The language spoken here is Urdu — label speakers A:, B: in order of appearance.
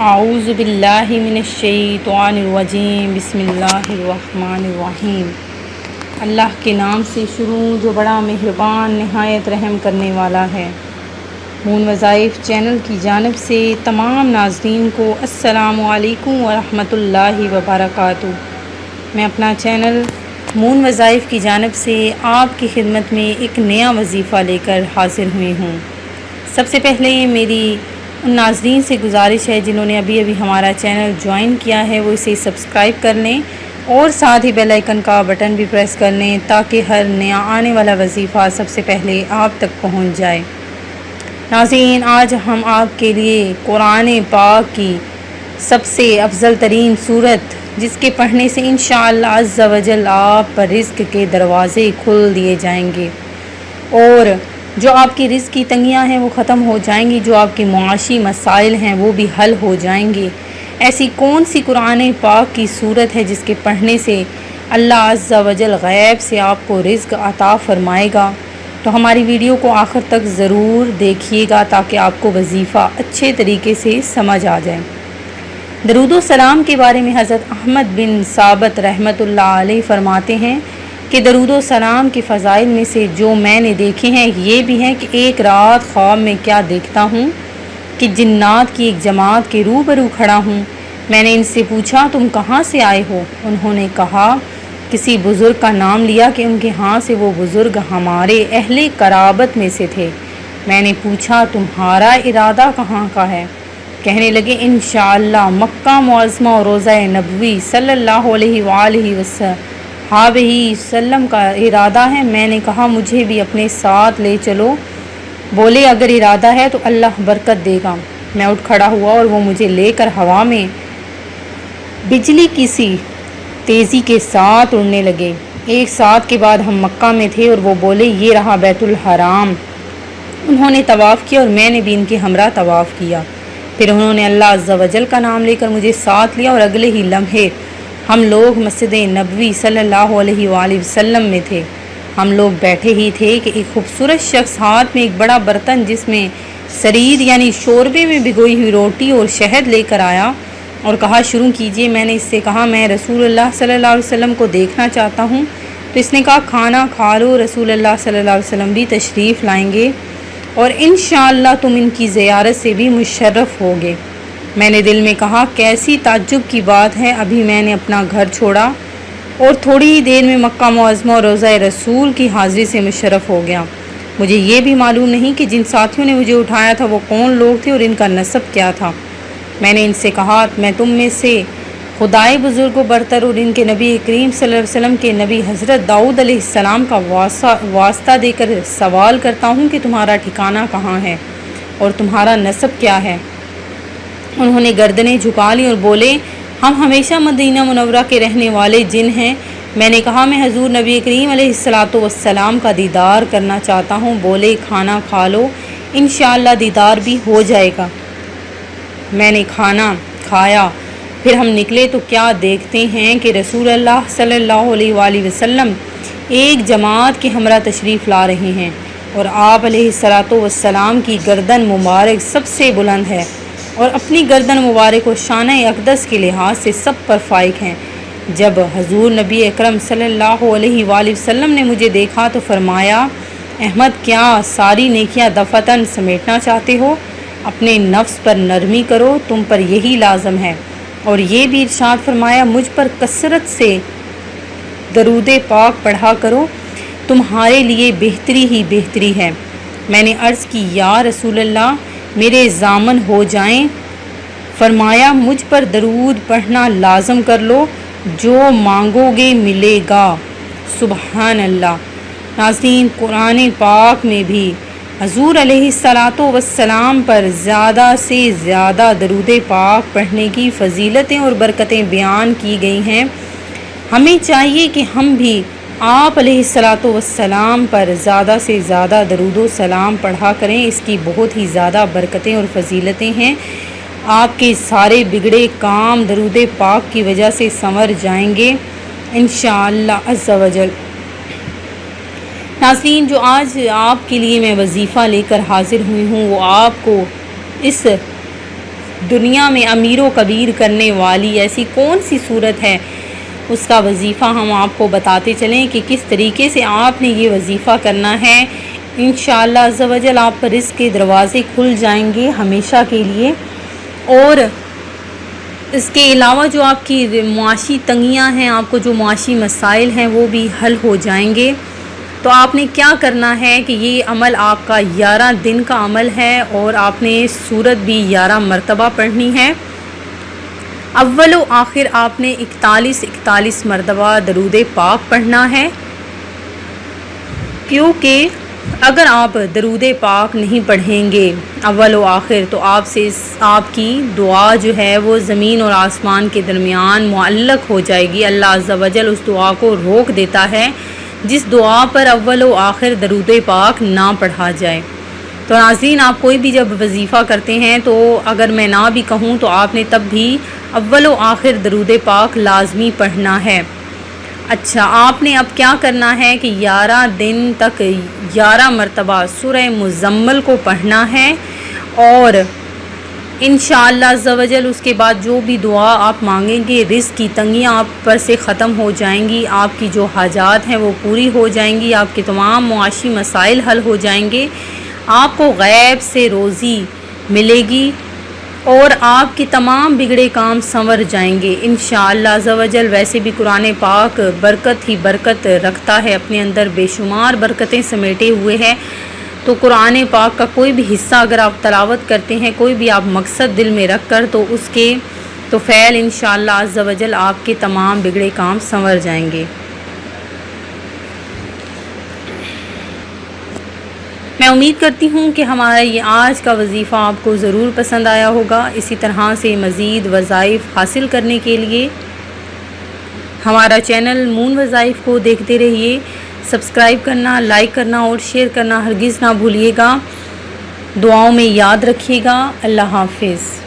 A: اعوذ باللہ من الشیطان الرجیم بسم اللہ الرحمن الرحیم۔ اللہ کے نام سے شروع جو بڑا مہربان نہایت رحم کرنے والا ہے۔ مون وظائف چینل کی جانب سے تمام ناظرین کو السلام علیکم ورحمۃ اللہ وبرکاتہ۔ میں اپنا چینل مون وظائف کی جانب سے آپ کی خدمت میں ایک نیا وظیفہ لے کر حاضر ہوئی ہوں۔ سب سے پہلے میری ان ناظرین سے گزارش ہے جنہوں نے ابھی ہمارا چینل جوائن کیا ہے وہ اسے سبسکرائب کر لیں اور ساتھ ہی بیل آئیکن کا بٹن بھی پریس کر لیں تاکہ ہر نیا آنے والا وظیفہ سب سے پہلے آپ تک پہنچ جائے۔ ناظرین، آج ہم آپ کے لیے قرآن پاک کی سب سے افضل ترین صورت جس کے پڑھنے سے انشاءاللہ عز و جل آپ پر رزق کے دروازے کھل دیے جائیں گے اور جو آپ کی رزق کی تنگیاں ہیں وہ ختم ہو جائیں گی، جو آپ کے معاشی مسائل ہیں وہ بھی حل ہو جائیں گے۔ ایسی کون سی قرآن پاک کی صورت ہے جس کے پڑھنے سے اللہ عز و جل غیب سے آپ کو رزق عطا فرمائے گا؟ تو ہماری ویڈیو کو آخر تک ضرور دیکھیے گا تاکہ آپ کو وظیفہ اچھے طریقے سے سمجھ آ جائے۔ درود و سلام کے بارے میں حضرت احمد بن ثابت رحمۃ اللہ علیہ فرماتے ہیں کہ درود و سلام کے فضائل میں سے جو میں نے دیکھے ہیں یہ بھی ہیں کہ ایک رات خواب میں کیا دیکھتا ہوں کہ جنات کی ایک جماعت کے روبرو کھڑا ہوں۔ میں نے ان سے پوچھا تم کہاں سے آئے ہو؟ انہوں نے کہا کسی بزرگ کا نام لیا کہ ان کے ہاں سے وہ بزرگ ہمارے اہل قرابت میں سے تھے۔ میں نے پوچھا تمہارا ارادہ کہاں کا ہے؟ کہنے لگے انشاءاللہ مکہ معظمہ اور روضہ نبوی صلی اللہ علیہ وآلہ وسلم کا ارادہ ہے۔ میں نے کہا مجھے بھی اپنے ساتھ لے چلو۔ بولے اگر ارادہ ہے تو اللہ برکت دے گا۔ میں اٹھ کھڑا ہوا اور وہ مجھے لے کر ہوا میں بجلی کی سی تیزی کے ساتھ اڑنے لگے۔ ایک ساتھ کے بعد ہم مکہ میں تھے اور وہ بولے یہ رہا بیت الحرام۔ انہوں نے طواف کیا اور میں نے بھی ان کے ہمراہ طواف کیا۔ پھر انہوں نے اللہ عز و جل کا نام لے کر مجھے ساتھ لیا اور اگلے ہی لمحے ہم لوگ مسجد نبوی صلی اللہ علیہ وآلہ وسلم میں تھے۔ ہم لوگ بیٹھے ہی تھے کہ ایک خوبصورت شخص ہاتھ میں ایک بڑا برتن جس میں سرید یعنی شوربے میں بھگوئی ہوئی روٹی اور شہد لے کر آیا اور کہا شروع کیجئے۔ میں نے اس سے کہا میں رسول اللہ صلی اللہ علیہ وسلم کو دیکھنا چاہتا ہوں۔ تو اس نے کہا کھانا کھا لو، رسول اللہ صلی اللہ علیہ وسلم بھی تشریف لائیں گے اور انشاءاللہ تم ان کی زیارت سے بھی مشرف ہوگے۔ میں نے دل میں کہا کیسی تعجب کی بات ہے، ابھی میں نے اپنا گھر چھوڑا اور تھوڑی ہی دیر میں مکہ معظمہ اور روضہ رسول کی حاضری سے مشرف ہو گیا۔ مجھے یہ بھی معلوم نہیں کہ جن ساتھیوں نے مجھے اٹھایا تھا وہ کون لوگ تھے اور ان کا نسب کیا تھا۔ میں نے ان سے کہا میں تم میں سے خدائے بزرگ و برتر اور ان کے نبی کریم صلی اللہ علیہ وسلم کے نبی حضرت داؤد علیہ السلام کا واسطہ دے کر سوال کرتا ہوں کہ تمہارا ٹھکانہ کہاں ہے اور تمہارا نسب کیا ہے؟ انہوں نے گردنیں جھکا لی اور بولے ہم ہمیشہ مدینہ منورہ کے رہنے والے جن ہیں۔ میں نے کہا میں حضور نبی کریم علیہ السلام کا دیدار کرنا چاہتا ہوں۔ بولے کھانا کھا لو، انشاءاللہ دیدار بھی ہو جائے گا۔ میں نے کھانا کھایا، پھر ہم نکلے تو کیا دیکھتے ہیں کہ رسول اللہ صلی اللہ علیہ وآلہ وسلم ایک جماعت کے ہمراہ تشریف لا رہے ہیں اور آپ علیہ السلام کی گردن مبارک سب سے بلند ہے اور اپنی گردن مبارک و شانہ اقدس کے لحاظ سے سب پر فائق ہیں۔ جب حضور نبی اکرم صلی اللہ علیہ وآلہ وسلم نے مجھے دیکھا تو فرمایا احمد کیا ساری نیکیاں دفعتاً سمیٹنا چاہتے ہو؟ اپنے نفس پر نرمی کرو، تم پر یہی لازم ہے۔ اور یہ بھی ارشاد فرمایا مجھ پر کثرت سے درود پاک پڑھا کرو، تمہارے لیے بہتری ہی بہتری ہے۔ میں نے عرض کی یا رسول اللہ میرے ضامن ہو جائیں۔ فرمایا مجھ پر درود پڑھنا لازم کر لو، جو مانگو گے ملے گا۔ سبحان اللہ۔ ناظرین، قرآن پاک میں بھی حضور علیہ السلام پر زیادہ سے زیادہ درود پاک پڑھنے کی فضیلتیں اور برکتیں بیان کی گئی ہیں۔ ہمیں چاہیے کہ ہم بھی آپ علیہ السلام پر زیادہ سے زیادہ درود و سلام پڑھا کریں۔ اس کی بہت ہی زیادہ برکتیں اور فضیلتیں ہیں۔ آپ کے سارے بگڑے کام درود پاک کی وجہ سے سنور جائیں گے انشاءاللہ عز و جل۔ ناظرین، جو آج آپ کے لیے میں وظیفہ لے کر حاضر ہوئی ہوں وہ آپ کو اس دنیا میں امیر و کبیر کرنے والی ایسی کون سی صورت ہے؟ اس کا وظیفہ ہم آپ کو بتاتے چلیں کہ کس طریقے سے آپ نے یہ وظیفہ کرنا ہے۔ انشاءاللہ عز و جل آپ پر رزق کے دروازے کھل جائیں گے ہمیشہ کے لیے، اور اس کے علاوہ جو آپ کی معاشی تنگیاں ہیں، آپ کو جو معاشی مسائل ہیں وہ بھی حل ہو جائیں گے۔ تو آپ نے کیا کرنا ہے کہ یہ عمل آپ کا 11 دن کا عمل ہے، اور آپ نے سورت بھی 11 مرتبہ پڑھنی ہے۔ اول و آخر آپ نے 41 مرتبہ درود پاک پڑھنا ہے، کیونکہ اگر آپ درود پاک نہیں پڑھیں گے اول و آخر تو آپ کی دعا جو ہے وہ زمین اور آسمان کے درمیان معلق ہو جائے گی۔ اللہ عز و جل اس دعا کو روک دیتا ہے جس دعا پر اول و آخر درود پاک نہ پڑھا جائے۔ تو ناظرین، آپ کوئی بھی جب وظیفہ کرتے ہیں تو اگر میں نہ بھی کہوں تو آپ نے تب بھی اول و آخر درود پاک لازمی پڑھنا ہے۔ اچھا، آپ نے اب کیا کرنا ہے کہ 11 دن تک 11 مرتبہ سورہ مزمل کو پڑھنا ہے، اور انشاءاللہ عز و جل اس کے بعد جو بھی دعا آپ مانگیں گے، رزق کی تنگیاں آپ پر سے ختم ہو جائیں گی، آپ کی جو حاجات ہیں وہ پوری ہو جائیں گی، آپ کے تمام معاشی مسائل حل ہو جائیں گے، آپ کو غیب سے روزی ملے گی، اور آپ کے تمام بگڑے کام سنور جائیں گے انشاءاللہ عز و جل۔ ویسے بھی قرآن پاک برکت ہی برکت رکھتا ہے، اپنے اندر بے شمار برکتیں سمیٹے ہوئے ہے۔ تو قرآن پاک کا کوئی بھی حصہ اگر آپ تلاوت کرتے ہیں، کوئی بھی آپ مقصد دل میں رکھ کر، تو اس کے تو فعل انشاءاللہ عز و جل آپ کے تمام بگڑے کام سنور جائیں گے۔ میں امید کرتی ہوں کہ ہمارا یہ آج کا وظیفہ آپ کو ضرور پسند آیا ہوگا۔ اسی طرح سے مزید وظائف حاصل کرنے کے لیے ہمارا چینل مون وظائف کو دیکھتے رہیے۔ سبسکرائب کرنا، لائک کرنا اور شیئر کرنا ہرگز نہ بھولیے گا۔ دعاؤں میں یاد رکھیے گا۔ اللہ حافظ۔